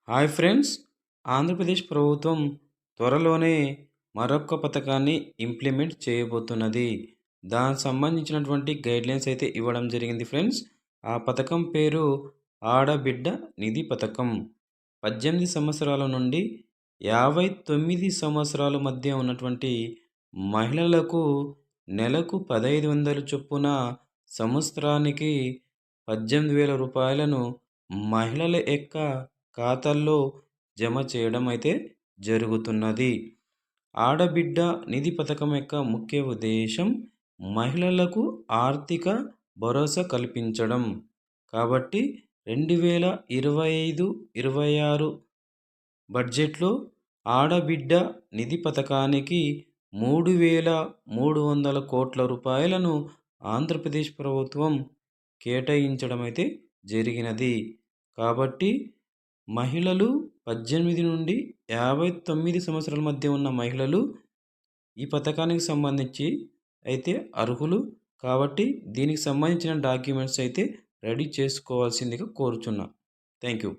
Hi friends, Andhra Pradesh ప్రభుత్వం త్వరలోనే మరొక పథకాన్ని ఇంప్లిమెంట్ చేయబోతున్నది. దానికి సంబంధించినటువంటి గైడ్లైన్స్ అయితే ఇవ్వడం జరిగింది ఫ్రెండ్స్. ఆ పథకం పేరు ఆడబిడ్డ నిధి పథకం. 18 సంవత్సరాల నుండి 59 సంవత్సరాల మధ్య ఉన్నటువంటి మహిళలకు నెలకు 1500 చొప్పున సంవత్సరానికి 18,000 రూపాయలను మహిళల యొక్క ఖాతాల్లో జమ చేయడం అయితే జరుగుతున్నది. ఆడబిడ్డ నిధి పథకం యొక్క ముఖ్య ఉద్దేశం మహిళలకు ఆర్థిక భరోసా కల్పించడం. కాబట్టి 2025-26 బడ్జెట్‌లో ఆడబిడ్డ నిధి పథకానికి 3,300 కోట్ల రూపాయలను ఆంధ్రప్రదేశ్ ప్రభుత్వం కేటాయించడం అయితే జరిగినది. కాబట్టి మహిళలు 18 నుండి 59 సంవత్సరాల మధ్య ఉన్న మహిళలు ఈ పథకానికి సంబంధించి అయితే అర్హులు. కాబట్టి దీనికి సంబంధించిన డాక్యుమెంట్స్ అయితే రెడీ చేసుకోవాల్సిందిగా కోరుచున్నా. Thank you.